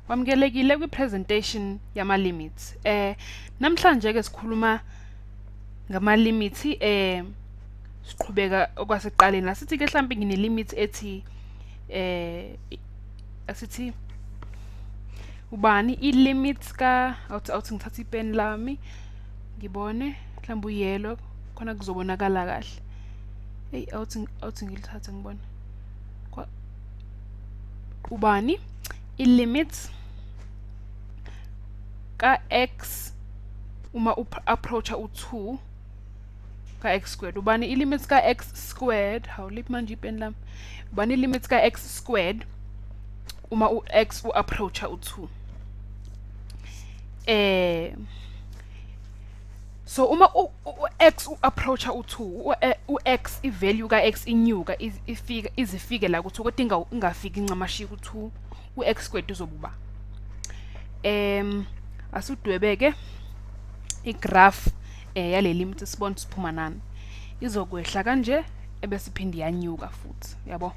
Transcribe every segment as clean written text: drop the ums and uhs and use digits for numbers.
Wamkelekile kwi-presentation yama-limits. Namhlanje ke sikhuluma ngama-limits siqhubeka okwasekuqaleni. Asithi ke mhlawumbe ngine-limit ethi asithi ubani i-limits ka awuthi ngithatha ipen lami ngibone mhlawumbe uyelo khona kuzobonakala kahle. Hey awuthi ngilithathe ngibone. Ubani i-limits ka x uma approacha u2 ka x squared. Ubani i-limits ka x squared, hawuliphi manje ipen lami. Ubani i-limits ka x squared uma x approacha u2. So uma x approacha u2, x i-value ka x inyuka izifike la ku2 kodwa ingafiki incamashi ku2, u-x squared uzobuba. Asudwebeke igraph yale limit sibone siphuma nani. Izokwehla kanje ebese iphinde yanyuka futhi, yabo.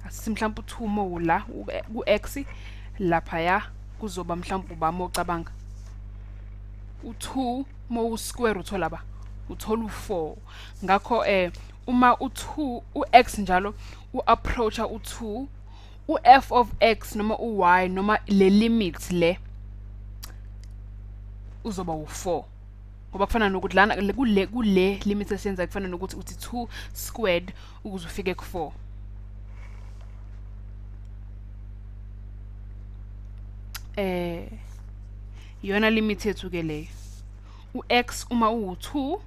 Asithi mhlawumbe u2 mola ku-x lapha ya kuzoba mhlawumbe ubama ocabanga. U2 mo square uthola ba uthola u4. Ngakho uma u2 u-x njalo u-approacha u2, u-f of x noma u-y noma le limit le uzoba u4. Ngoba kufana nokuthi lana kule limit esiyenza kufana nokuthi uthi 2 squared ukuze ufike ku4. Yona limit yethu ke leyo. U-x uma u2,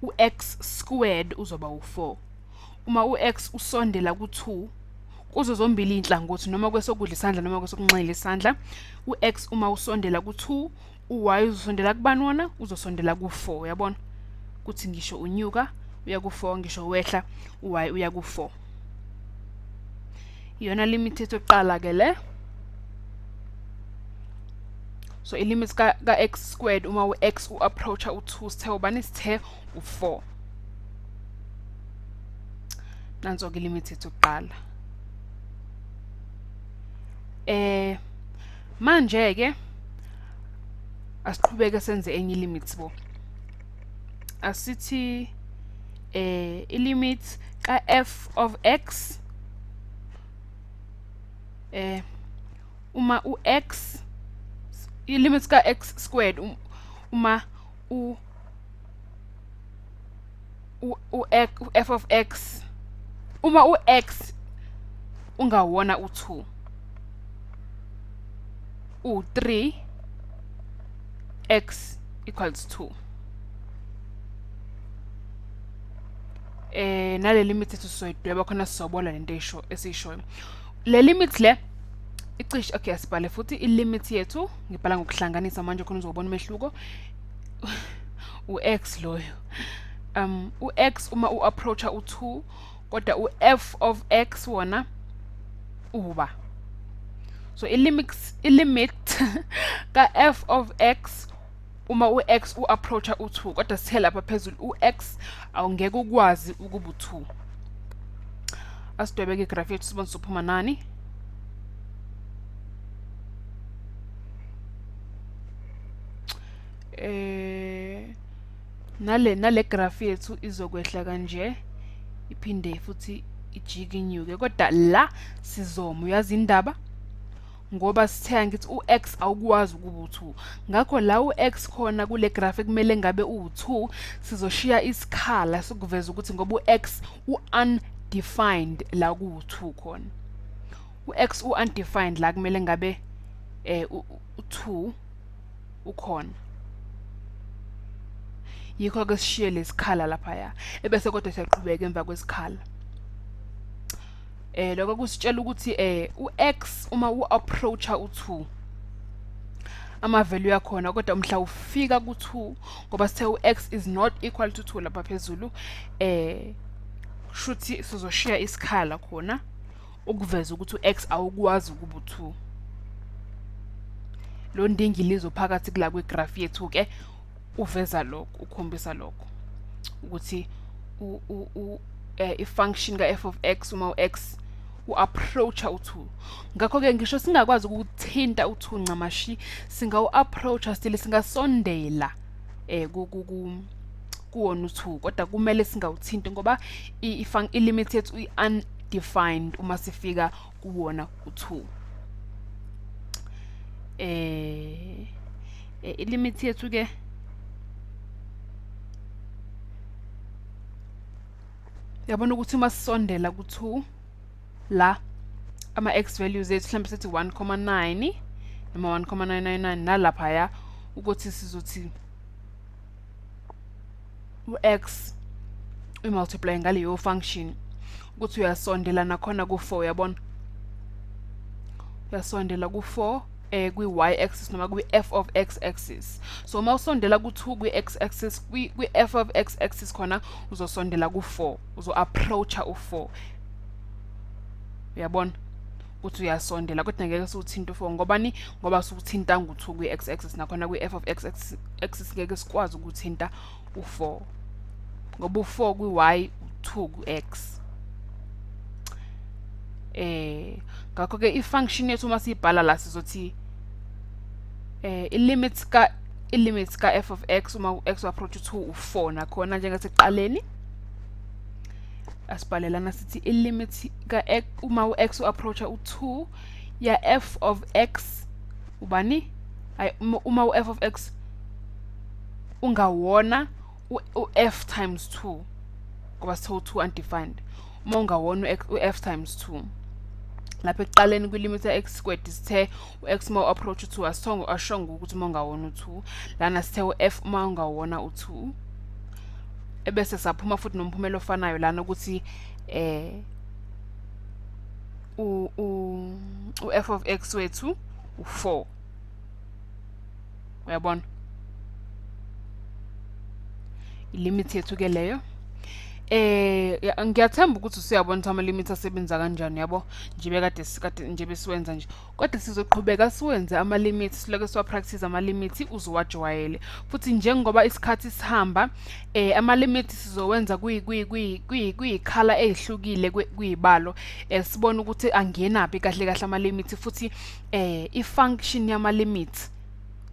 u-x squared uzoba u4. Uma u-x usondela ku2 kuzo zombili inhlangothi noma kwesokudla isandla noma kwesokunxele isandla, u-x uma usondela ku2, u-y uzosondela kubani wona? Uzosondela ku4, yabona? Kuthi ngisho unyuka uya ku4, ngisho wehla u-y uya ku4. Yona limit yethu eqala ke le. So i-limits ka x squared uma u-x u-approacha u2 sithe ubani? Sithe u4. Nanso ke limit yethu eqala. Manje ke asiqhubeke senze enye limits bo. Asithi i-limit ka f of x uma u-x i-limits ka x squared uma f of x uma u-x ungawona u2 u3 x equals 2. Nale limit ethu soyidweba khona sizobola lento esishoyo. Le limit le icishe okay asibhale futhi i-limit yethu ngibhala ngokuhlanganisa manje khona uzobona umehluko. U-x loyo. U-x uma u-approacha u2 kodwa u-f of x wona uba. So i-limit ka f of x uma u-x u-approacha u2 kodwa sithe lapha phezulu u-x awungeke ukwazi ukuba u2. Asidwebeke igraph yethu sibone sophuma nani. Nale graph yethu izokwehla kanje iphinde futhi ijike inyuke kodwa la sizoma uyazi indaba ngoba sithe ngithi u-x awukwazi ukuba u2. Ngakho la u-x khona kule graph ekumele ngabe u2 sizoshiya isikhala sokuveza ukuthi ngoba u-x u-undefined la ku2 khona. U-x u-undefined la kumele ngabe u2 ukhona. Yikho ke sishiye lesikhala lapha ya ebese kodwa siyaqhubeka emva kwesikhala. Lokho kusitshela ukuthi u-x uma u-approacha u2 ama value yakhona kodwa mhla ufika ku2 ngoba sithe u-x is not equal to 2 lapha phezulu shuthi sizoshiya isikhala khona ukuveza ukuthi u-x awukwazi ukuba u2. Lo ndingilizo phakathi kula kwegraph yethu ke uveza lokho, ukhombisa lokho ukuthi i-function ka f of x uma u-x u-approacha u-2. Ngakho-ke ngisho singakwazi ukuthinta u-2 ncamashi, singawu-approacha still, singasondela kuwona u-2, kodwa kumele singawuthinti ngoba i-limit yethu i-undefined uma sifika kuwona u-2. I-limit yethu ke yabona ukuthi uma sisondela ku-2 la ama-x values ethu mhlawumbe sithi 1,9 noma 1,999 nalaphaya ukuthi sizothi u-x i-multiply ngaleyo function ukuthi uyasondela nakhona ku-4 yabona, uyasondela ku-4 kwi-y axis noma kwi-f of x axis. So uma usondela ku-2 kwi-x axis, kwi-f of x axis khona uzosondela ku-4, uzo-approacha u-4, uyabona ukuthi uyasondela kodwa ngeke siwuthinta u-4 ngobani, ngoba siwuthinta ngu-2 kwi-x axis nakhona kwi-f of x axis ngeke sikwazi ukuthinta u-4 ngoba u-4 kwi-y, u-2 ku-x. Ngakho-ke i-function yethu uma siyibhala la sizothi i-limit ka f of x uma u-x u-approach u-2 u-4 nakhona njengasekuqaleni. Asibhalelana sithi i-limit ka uma u-x u-approacha u-2 ya f of x ubani, uma u-f of x ungawona u-f times 2 ngoba sithe u-2 undefined, uma ungawona u-f times 2 lapha ekuqaleni kwi-limit ya-x squared sithe u-x uma u-approach u-2 ashongo ukuthi uma ungawona u-2, lana sithe u-f uma ungawona u-2, ebese saphuma futhi nomphumela ofanayo lana ukuthi u-f of x wethu u-4, uyabona i-limit yethu ke leyo. Ngiyathemba ukuthi usuyabona ukuthi ama-limit asebenza kanjani yabo, njibe kade nje besiwenza nje, kodwa sizoqhubeka siwenze ama-limit siloke siwa-practice ama-limit uzowajwayele futhi njengoba isikhathi sihamba ama-limit sizowenza kuyikhala ezihlukile kuyibalo, sibone ukuthi angenaphi kahle kahle ama-limit futhi i-function yama-limit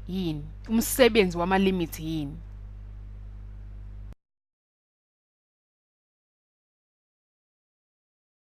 yini, umsebenzi wama-limit yini.